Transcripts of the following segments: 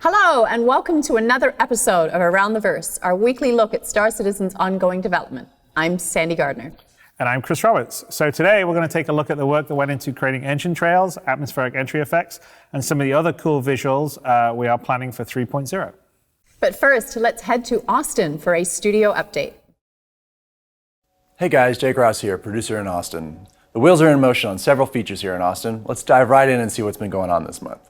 Hello, and welcome to another episode of Around the Verse, our weekly look at Star Citizen's ongoing development. I'm Sandy Gardner. And I'm Chris Roberts. So today we're going to take a look at the work that went into creating engine trails, atmospheric entry effects, and some of the other cool visuals we are planning for 3.0. But first, let's head to Austin for a studio update. Hey guys, Jake Ross here, producer in Austin. The wheels are in motion on several features here in Austin. Let's dive right in and see what's been going on this month.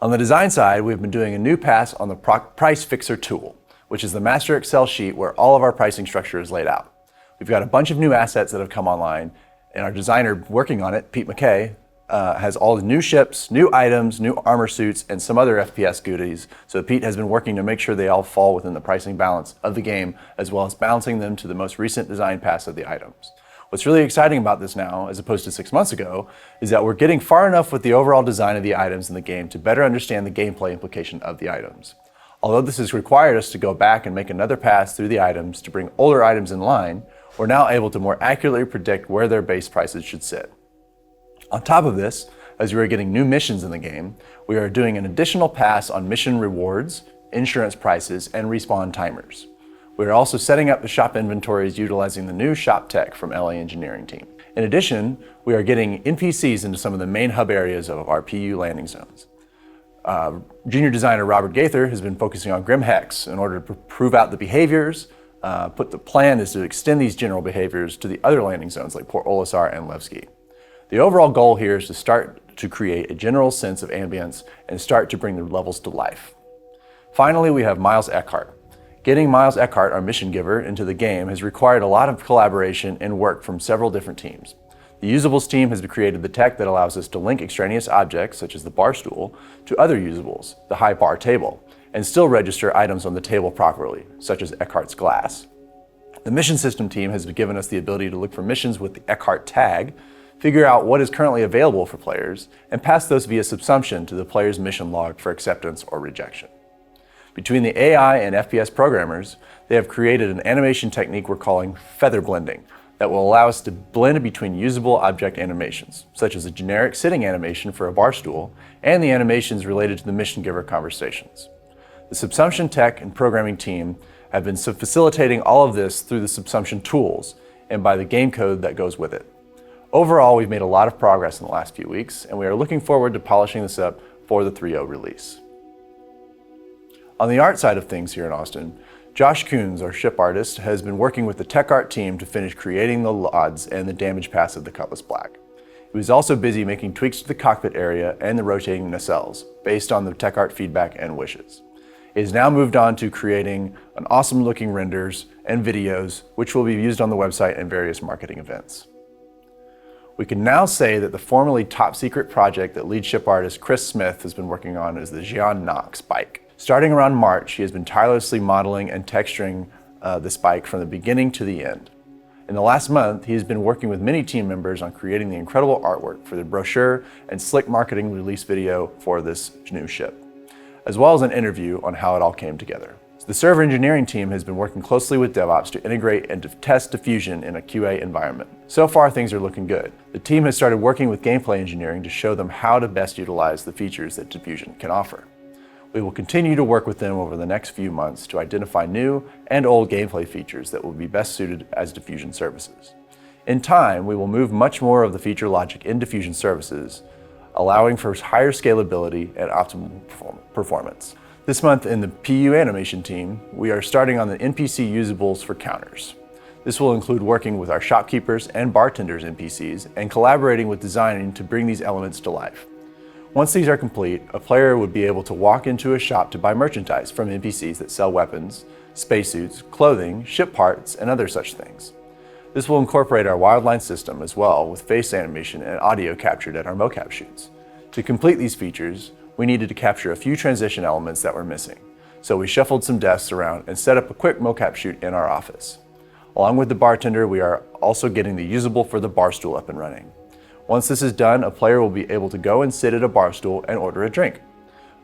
On the design side, we've been doing a new pass on the Price Fixer tool, which is the master Excel sheet where all of our pricing structure is laid out. We've got a bunch of new assets that have come online, and our designer working on it, Pete McKay, has all the new ships, new items, new armor suits, and some other FPS goodies. So Pete has been working to make sure they all fall within the pricing balance of the game, as well as balancing them to the most recent design pass of the items. What's really exciting about this now, as opposed to 6 months ago, is that we're getting far enough with the overall design of the items in the game to better understand the gameplay implication of the items. Although this has required us to go back and make another pass through the items to bring older items in line, we're now able to more accurately predict where their base prices should sit. On top of this, as we are getting new missions in the game, we are doing an additional pass on mission rewards, insurance prices, and respawn timers. We are also setting up the shop inventories utilizing the new shop tech from LA Engineering team. In addition, we are getting NPCs into some of the main hub areas of our PU landing zones. Junior designer Robert Gaither has been focusing on Grim Hex in order to prove out the behaviors. The plan is to extend these general behaviors to the other landing zones like Port Olisar and Levski. The overall goal here is to start to create a general sense of ambience and start to bring the levels to life. Finally, we have Miles Eckhart. Getting Miles Eckhart, our mission giver, into the game has required a lot of collaboration and work from several different teams. The usables team has created the tech that allows us to link extraneous objects, such as the bar stool, to other usables, the high bar table, and still register items on the table properly, such as Eckhart's glass. The mission system team has given us the ability to look for missions with the Eckhart tag, figure out what is currently available for players, and pass those via subsumption to the player's mission log for acceptance or rejection. Between the AI and FPS programmers, they have created an animation technique we're calling feather blending that will allow us to blend between usable object animations, such as a generic sitting animation for a bar stool and the animations related to the mission giver conversations. The subsumption tech and programming team have been facilitating all of this through the subsumption tools and by the game code that goes with it. Overall, we've made a lot of progress in the last few weeks, and we are looking forward to polishing this up for the 3.0 release. On the art side of things here in Austin, Josh Coons, our ship artist, has been working with the tech art team to finish creating the LODs and the damage pass of the Cutlass Black. He was also busy making tweaks to the cockpit area and the rotating nacelles, based on the tech art feedback and wishes. He has now moved on to creating an awesome looking renders and videos, which will be used on the website and various marketing events. We can now say that the formerly top secret project that lead ship artist Chris Smith has been working on is the Xi'an Nox bike. Starting around March, he has been tirelessly modeling and texturing this bike from the beginning to the end. In the last month, he has been working with many team members on creating the incredible artwork for the brochure and slick marketing release video for this new ship, as well as an interview on how it all came together. The server engineering team has been working closely with DevOps to integrate and to test diffusion in a QA environment. So far, things are looking good. The team has started working with gameplay engineering to show them how to best utilize the features that diffusion can offer. We will continue to work with them over the next few months to identify new and old gameplay features that will be best suited as diffusion services. In time, we will move much more of the feature logic in diffusion services, allowing for higher scalability and optimal performance. This month in the PU animation team, we are starting on the NPC usables for counters. This will include working with our shopkeepers and bartenders NPCs and collaborating with designing to bring these elements to life. Once these are complete, a player would be able to walk into a shop to buy merchandise from NPCs that sell weapons, spacesuits, clothing, ship parts, and other such things. This will incorporate our wildline system as well, with face animation and audio captured at our mocap shoots. To complete these features, we needed to capture a few transition elements that were missing, so we shuffled some desks around and set up a quick mocap shoot in our office. Along with the bartender, we are also getting the usable for the bar stool up and running. Once this is done, a player will be able to go and sit at a bar stool and order a drink.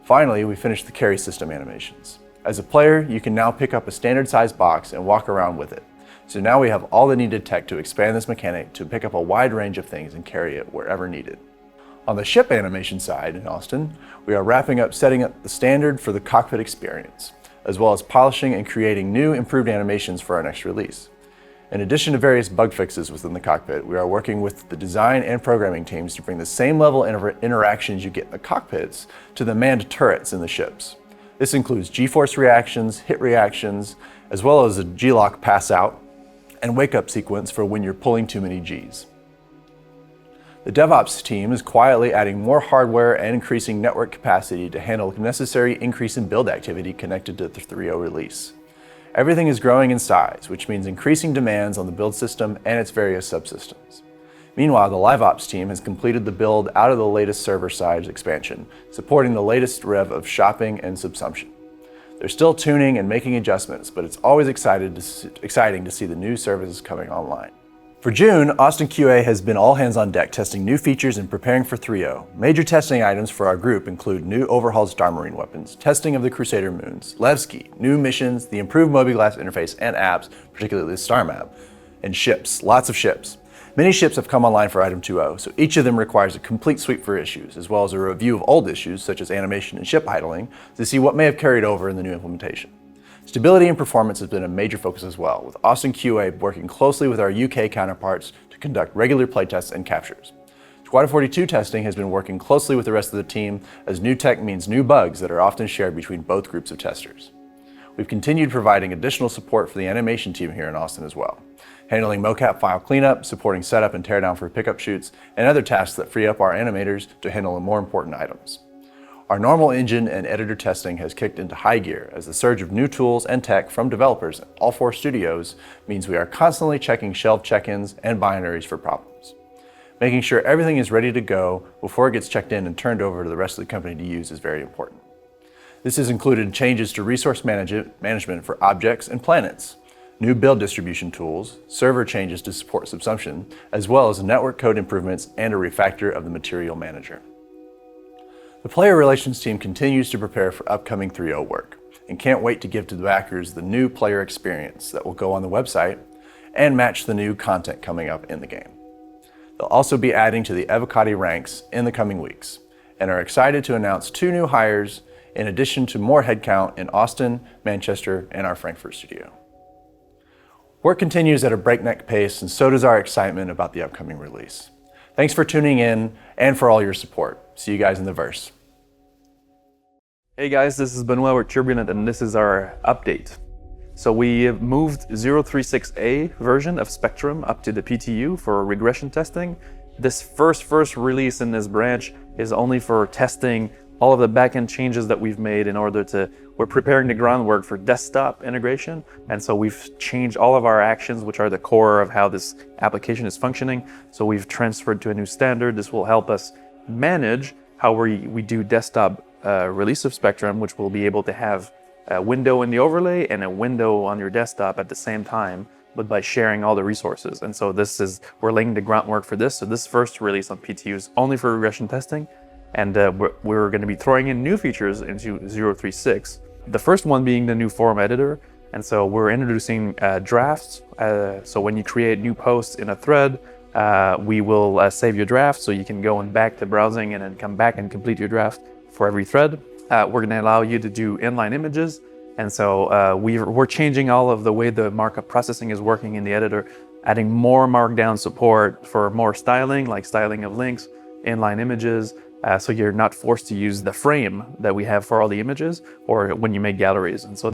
Finally, we finished the carry system animations. As a player, you can now pick up a standard size box and walk around with it. So now we have all the needed tech to expand this mechanic to pick up a wide range of things and carry it wherever needed. On the ship animation side in Austin, we are wrapping up setting up the standard for the cockpit experience, as well as polishing and creating new improved animations for our next release. In addition to various bug fixes within the cockpit, we are working with the design and programming teams to bring the same level of interactions you get in the cockpits to the manned turrets in the ships. This includes G-force reactions, hit reactions, as well as a G-lock pass out and wake up sequence for when you're pulling too many Gs. The DevOps team is quietly adding more hardware and increasing network capacity to handle the necessary increase in build activity connected to the 3.0 release. Everything is growing in size, which means increasing demands on the build system and its various subsystems. Meanwhile, the LiveOps team has completed the build out of the latest server-side expansion, supporting the latest rev of shopping and subsumption. They're still tuning and making adjustments, but it's always exciting to see the new services coming online. For June, Austin QA has been all hands on deck testing new features and preparing for 3.0. Major testing items for our group include new overhauled Star Marine weapons, testing of the Crusader moons, Levski, new missions, the improved mobiGlas interface and apps, particularly the Star Map, and ships, lots of ships. Many ships have come online for Item 2.0, so each of them requires a complete sweep for issues, as well as a review of old issues such as animation and ship idling to see what may have carried over in the new implementation. Stability and performance has been a major focus as well, with Austin QA working closely with our UK counterparts to conduct regular playtests and captures. Squadron 42 testing has been working closely with the rest of the team, as new tech means new bugs that are often shared between both groups of testers. We've continued providing additional support for the animation team here in Austin as well, handling mocap file cleanup, supporting setup and teardown for pickup shoots, and other tasks that free up our animators to handle the more important items. Our normal engine and editor testing has kicked into high gear as the surge of new tools and tech from developers at all 4 studios means we are constantly checking shelf check-ins and binaries for problems. Making sure everything is ready to go before it gets checked in and turned over to the rest of the company to use is very important. This has included changes to resource management for objects and planets, new build distribution tools, server changes to support subsumption, as well as network code improvements and a refactor of the material manager. The player relations team continues to prepare for upcoming 3.0 work and can't wait to give to the backers the new player experience that will go on the website and match the new content coming up in the game. They'll also be adding to the Evocati ranks in the coming weeks and are excited to announce 2 new hires in addition to more headcount in Austin, Manchester, and our Frankfurt studio. Work continues at a breakneck pace, and so does our excitement about the upcoming release. Thanks for tuning in and for all your support. See you guys in the verse. Hey guys, this is Benoit with Turbulent, and this is our update. So we have moved 036A version of Spectrum up to the PTU for regression testing. This first release in this branch is only for testing all of the backend changes that we've made we're preparing the groundwork for desktop integration. And so we've changed all of our actions, which are the core of how this application is functioning. So we've transferred to a new standard. This will help us manage how we do desktop release of Spectrum, which will be able to have a window in the overlay and a window on your desktop at the same time, but by sharing all the resources. And so we're laying the groundwork for this. So this first release on PTU is only for regression testing. And we're going to be throwing in new features into 036. The first one being the new forum editor. And so we're introducing drafts. So when you create new posts in a thread, we will save your draft so you can go back to browsing and then come back and complete your draft for every thread. We're going to allow you to do inline images. And so we're changing all of the way the markup processing is working in the editor, adding more markdown support for more styling, like styling of links, inline images, so you're not forced to use the frame that we have for all the images or when you make galleries. And so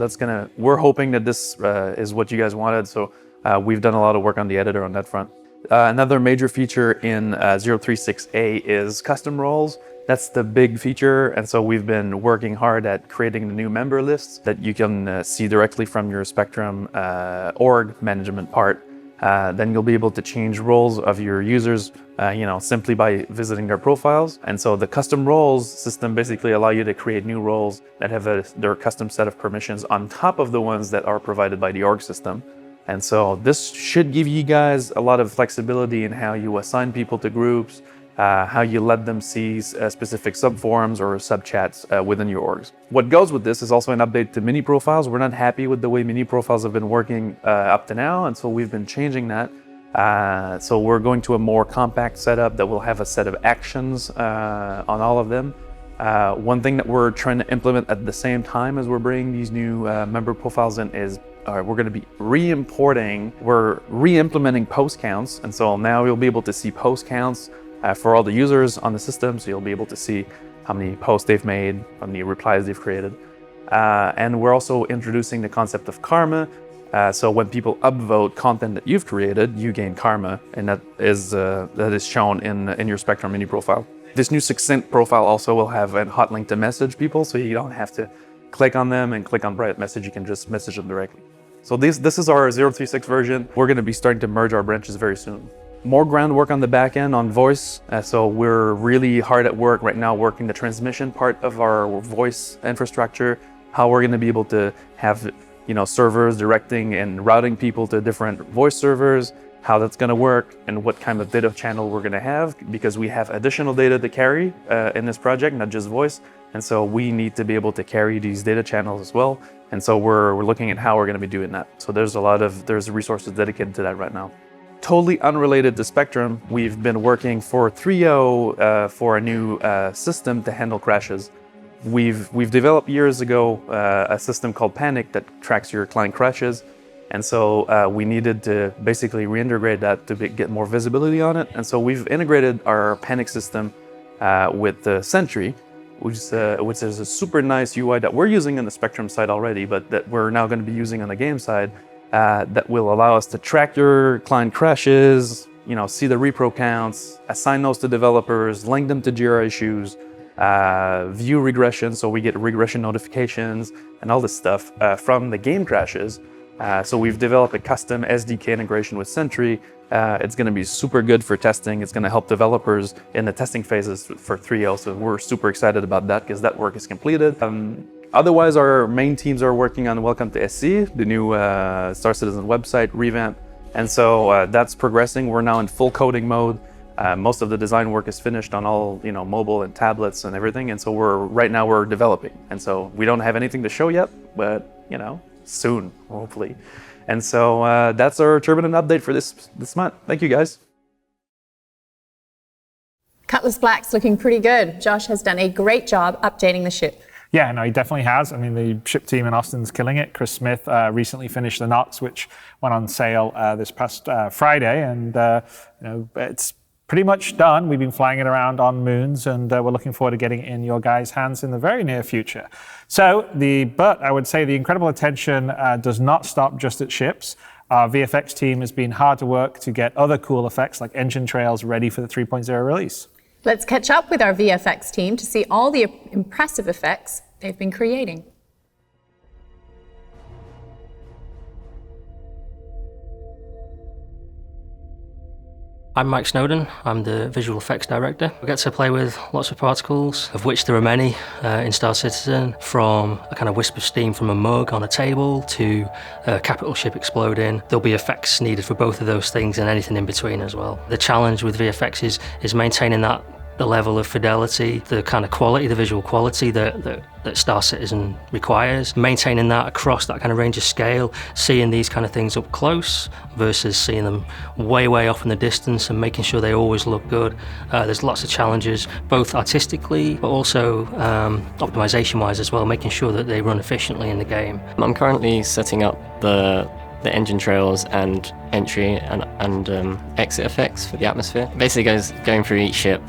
we're hoping that this is what you guys wanted. So we've done a lot of work on the editor on that front. Another major feature in 036A is custom roles. That's the big feature. And so we've been working hard at creating the new member lists that you can see directly from your Spectrum org management part. Then you'll be able to change roles of your users, simply by visiting their profiles. And so the custom roles system basically allow you to create new roles that have their custom set of permissions on top of the ones that are provided by the org system. And so this should give you guys a lot of flexibility in how you assign people to groups, how you let them see specific subforums or subchats within your orgs. What goes with this is also an update to mini profiles. We're not happy with the way mini profiles have been working up to now, and so we've been changing that. So we're going to a more compact setup that will have a set of actions on all of them. One thing that we're trying to implement at the same time as we're bringing these new member profiles in is we're going to be re-implementing post counts. And so now you'll be able to see post counts for all the users on the system. So you'll be able to see how many posts they've made, how many replies they've created. And we're also introducing the concept of karma. So when people upvote content that you've created, you gain karma, and that is shown in your Spectrum mini profile. This new succinct profile also will have a hot link to message people, so you don't have to click on them and click on private message. You can just message them directly. So this is our 036 version. We're going to be starting to merge our branches very soon. More groundwork on the back end on voice. So we're really hard at work right now working the transmission part of our voice infrastructure, how we're going to be able to have servers directing and routing people to different voice servers, how that's going to work, and what kind of data channel we're going to have, because we have additional data to carry in this project, not just voice. And so we need to be able to carry these data channels as well. And so we're looking at how we're going to be doing that. So there's resources dedicated to that right now. Totally unrelated to Spectrum, we've been working for 3.0 for a new system to handle crashes. We've developed years ago a system called Panic that tracks your client crashes. And so we needed to basically reintegrate that to get more visibility on it. And so we've integrated our Panic system with the Sentry, which is a super nice UI that we're using on the Spectrum side already, but that we're now going to be using on the game side, that will allow us to track your client crashes, see the repro counts, assign those to developers, link them to Jira issues, view regression, so we get regression notifications and all this stuff from the game crashes. So we've developed a custom SDK integration with Sentry. It's going to be super good for testing. It's going to help developers in the testing phases for 3.0. So we're super excited about that because that work is completed. Otherwise, our main teams are working on Welcome to SC, the new Star Citizen website revamp. And so that's progressing. We're now in full coding mode. Most of the design work is finished on all mobile and tablets and everything. And so right now we're developing. And so we don't have anything to show yet, but soon, hopefully. And so that's our turbulent update for this month. Thank you, guys. Cutlass Black's looking pretty good. Josh has done a great job updating the ship. Yeah, no, he definitely has. I mean, the ship team in Austin's killing it. Chris Smith recently finished the Knox, which went on sale this past Friday, and it's pretty much done. We've been flying it around on moons, and we're looking forward to getting it in your guys' hands in the very near future. But I would say the incredible attention does not stop just at ships. Our VFX team has been hard to work to get other cool effects like engine trails ready for the 3.0 release. Let's catch up with our VFX team to see all the impressive effects they've been creating. I'm Mike Snowden, I'm the visual effects director. We get to play with lots of particles, of which there are many in Star Citizen, from a kind of wisp of steam from a mug on a table to a capital ship exploding. There'll be effects needed for both of those things and anything in between as well. The challenge with VFX is maintaining the level of fidelity, the kind of quality, the visual quality that Star Citizen requires, maintaining that across that kind of range of scale, seeing these kind of things up close versus seeing them way, way off in the distance and making sure they always look good. There's lots of challenges, both artistically, but also optimization-wise as well, making sure that they run efficiently in the game. I'm currently setting up the engine trails and entry and exit effects for the atmosphere. Basically going through each ship,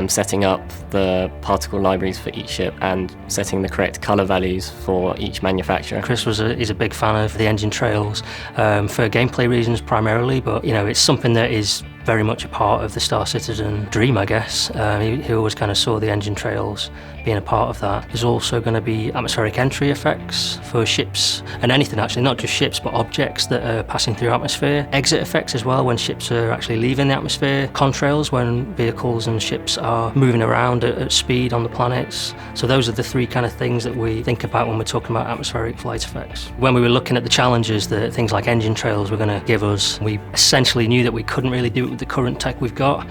setting up the particle libraries for each ship and setting the correct color values for each manufacturer. Chris is a big fan of the engine trails for gameplay reasons primarily, but it's something that is very much a part of the Star Citizen dream, I guess. He always kind of saw the engine trails being a part of that. There's also going to be atmospheric entry effects for ships and anything actually, not just ships but objects that are passing through atmosphere. Exit effects as well when ships are actually leaving the atmosphere. Contrails when vehicles and ships are moving around at speed on the planets. So those are the three kind of things that we think about when we're talking about atmospheric flight effects. When we were looking at the challenges that things like engine trails were going to give us, we essentially knew that we couldn't really do it with the current tech we've got.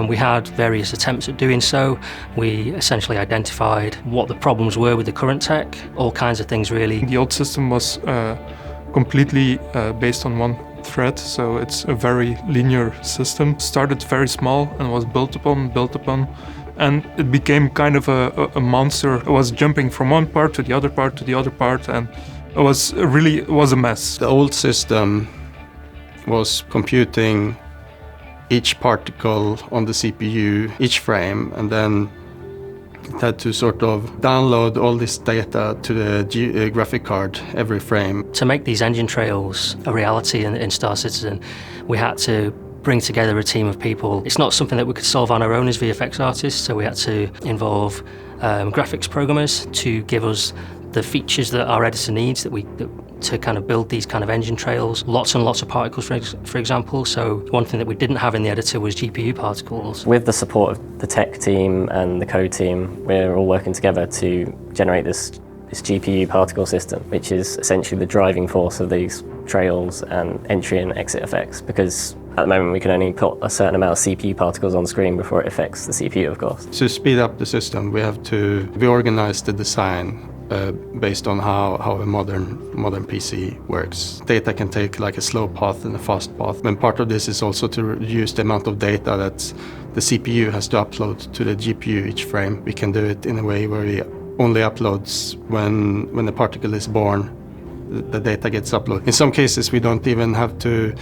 We had various attempts at doing so. We essentially identified what the problems were with the current tech, all kinds of things really. The old system was completely based on one thread, so it's a very linear system. Started very small and was built upon, and it became kind of a monster. It was jumping from one part to the other part to the other part, and it was a mess. The old system was computing each particle on the CPU, each frame, and then it had to sort of download all this data to the graphic card every frame. To make these engine trails a reality in Star Citizen, we had to bring together a team of people. It's not something that we could solve on our own as VFX artists, so we had to involve graphics programmers to give us the features that our editor needs to kind of build these kind of engine trails. Lots and lots of particles, for example. So one thing that we didn't have in the editor was GPU particles. With the support of the tech team and the code team, we're all working together to generate this GPU particle system, which is essentially the driving force of these trails and entry and exit effects, because at the moment we can only put a certain amount of CPU particles on screen before it affects the CPU, of course. To speed up the system, we have to reorganize the design based on how a modern PC works. Data can take like a slow path and a fast path. And part of this is also to reduce the amount of data that the CPU has to upload to the GPU each frame. We can do it in a way where we only uploads when the particle is born, the data gets uploaded. In some cases we don't even have to,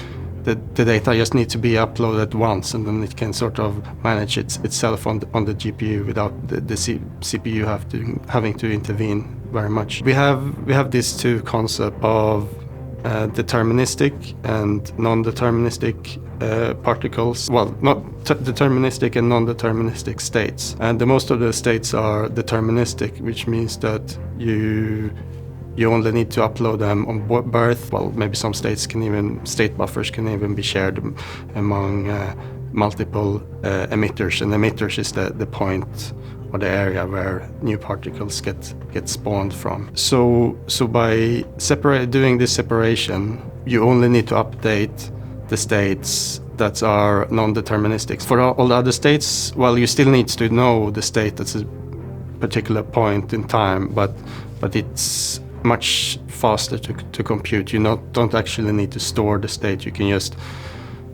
the data just needs to be uploaded once, and then it can sort of manage itself on the GPU without the CPU having to intervene very much. We have these two concepts of deterministic and non-deterministic particles. Well, not deterministic and non-deterministic states. And most of the states are deterministic, which means that you only need to upload them on birth. Well, maybe some state buffers can even be shared among multiple emitters, and emitters is the point or the area where new particles get spawned from. So by doing this separation, you only need to update the states that are non-deterministic. For all the other states, well, you still need to know the state at a particular point in time, but it's much faster to compute. You don't actually need to store the state. You can just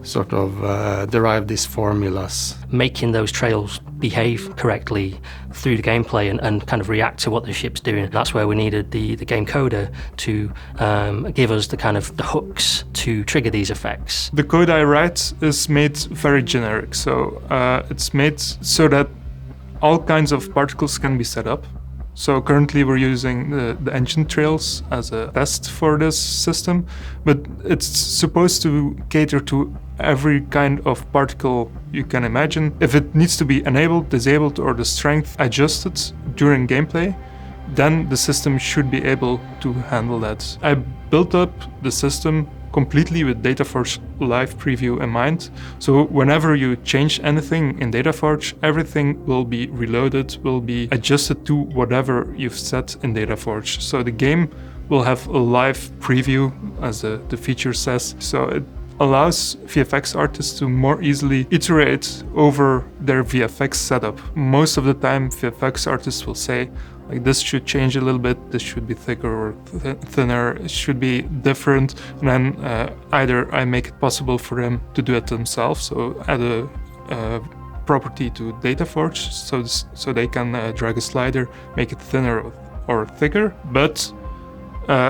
sort of derive these formulas. Making those trails behave correctly through the gameplay and kind of react to what the ship's doing. That's where we needed the game coder to give us the hooks to trigger these effects. The code I write is made very generic, so it's made so that all kinds of particles can be set up. So currently we're using the engine trails as a test for this system, but it's supposed to cater to every kind of particle you can imagine. If it needs to be enabled, disabled, or the strength adjusted during gameplay, then the system should be able to handle that. I built up the system completely with DataForge Live Preview in mind. So whenever you change anything in DataForge, everything will be reloaded, will be adjusted to whatever you've set in DataForge. So the game will have a live preview, as the feature says. So it allows VFX artists to more easily iterate over their VFX setup. Most of the time, VFX artists will say, like, this should change a little bit, this should be thicker or thinner, it should be different. And then either I make it possible for them to do it themselves, so add a property to DataForge, so they can drag a slider, make it thinner or thicker. But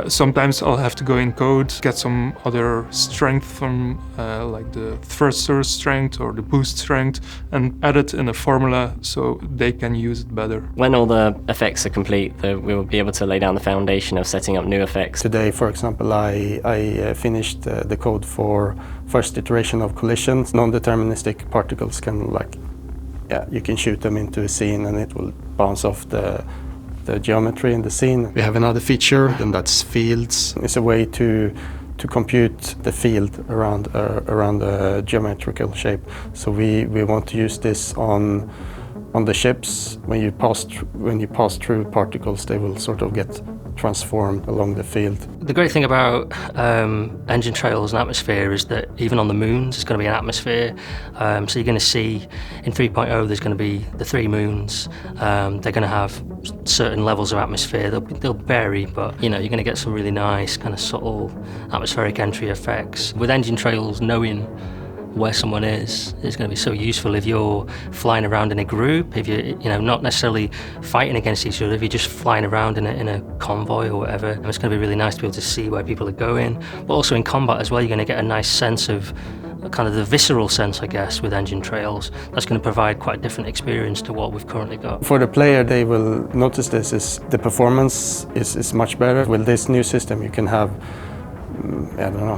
sometimes I'll have to go in code, get some other strength from like the thruster strength or the boost strength, and add it in a formula so they can use it better. When all the effects are complete, we will be able to lay down the foundation of setting up new effects. Today, for example, I finished the code for first iteration of collisions. Non-deterministic particles can, you can shoot them into a scene and it will bounce off the geometry in the scene. We have another feature, and that's fields. It's a way to compute the field around a geometrical shape. So we want to use this on on the ships, when you pass through particles, they will sort of get transformed along the field. The great thing about engine trails and atmosphere is that even on the moons, it's going to be an atmosphere. So you're going to see in 3.0, there's going to be the 3 moons. They're going to have certain levels of atmosphere. They'll vary, but you're going to get some really nice kind of subtle atmospheric entry effects. With engine trails, knowing where someone is going to be so useful if you're flying around in a group, if you're not necessarily fighting against each other, if you're just flying around in a convoy or whatever. And it's going to be really nice to be able to see where people are going. But also in combat as well, you're going to get a nice sense of kind of the visceral sense, I guess, with engine trails. That's going to provide quite a different experience to what we've currently got. For the player, they will notice this is the performance is much better. With this new system, you can have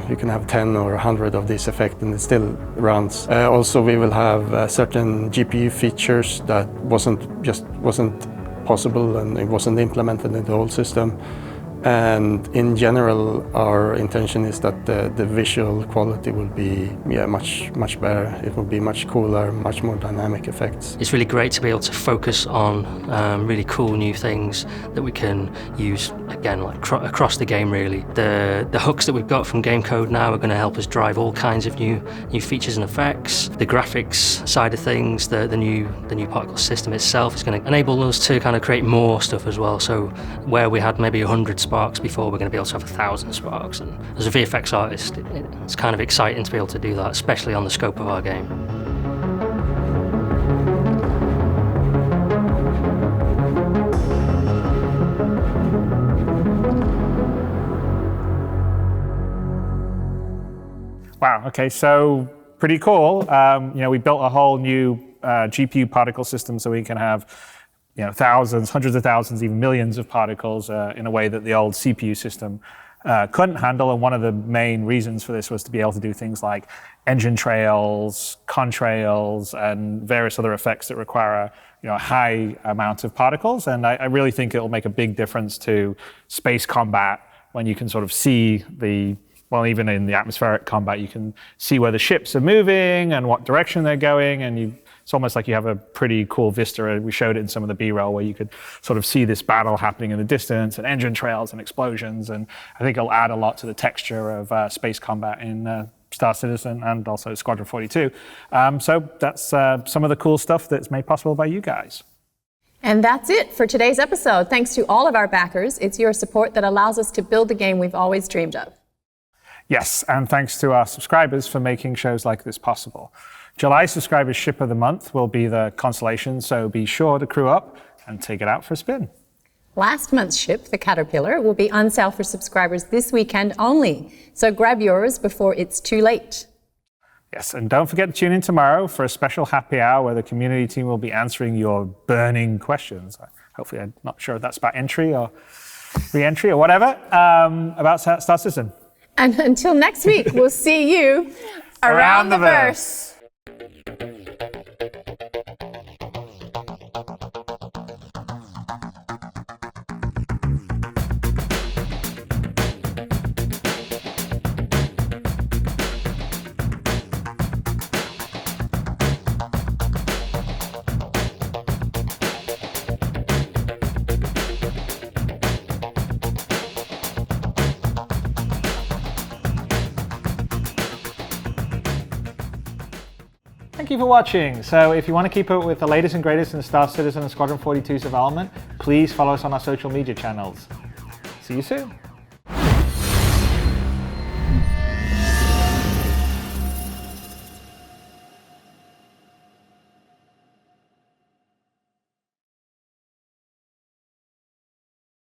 you can have 10 or 100 of these effects and it still runs. Also, we will have certain GPU features that wasn't possible and it wasn't implemented in the whole system. And in general, our intention is that the visual quality will be much better. It will be much cooler, much more dynamic effects. It's really great to be able to focus on really cool new things that we can use again across the game. Really, the hooks that we've got from game code now are going to help us drive all kinds of new features and effects. The graphics side of things, the new particle system itself is going to enable us to kind of create more stuff as well. So where we had maybe 100 sparks before, we're going to be able to have 1,000 sparks. And as a VFX artist, it's kind of exciting to be able to do that, especially on the scope of our game. Wow, okay, so pretty cool. We built a whole new GPU particle system so we can have thousands, hundreds of thousands, even millions of particles in a way that the old CPU system couldn't handle. And one of the main reasons for this was to be able to do things like engine trails, contrails, and various other effects that require a high amount of particles. And I really think it'll make a big difference to space combat when you can sort of see even in the atmospheric combat, you can see where the ships are moving and what direction they're going, and it's almost like you have a pretty cool vista. We showed it in some of the B-roll where you could sort of see this battle happening in the distance and engine trails and explosions, and I think it'll add a lot to the texture of space combat in Star Citizen and also Squadron 42. So that's some of the cool stuff that's made possible by you guys. And that's it for today's episode. Thanks to all of our backers. It's your support that allows us to build the game we've always dreamed of. Yes, and thanks to our subscribers for making shows like this possible. July Subscribers Ship of the Month will be the consolation, so be sure to crew up and take it out for a spin. Last month's ship, the Caterpillar, will be on sale for subscribers this weekend only, so grab yours before it's too late. Yes, and don't forget to tune in tomorrow for a special happy hour where the community team will be answering your burning questions. Hopefully, I'm not sure if that's about entry or re-entry or whatever, about Star Citizen. And until next week, we'll see you around the verse. Thank you for watching. So if you want to keep up with the latest and greatest in Star Citizen and Squadron 42's development, please follow us on our social media channels. See you soon.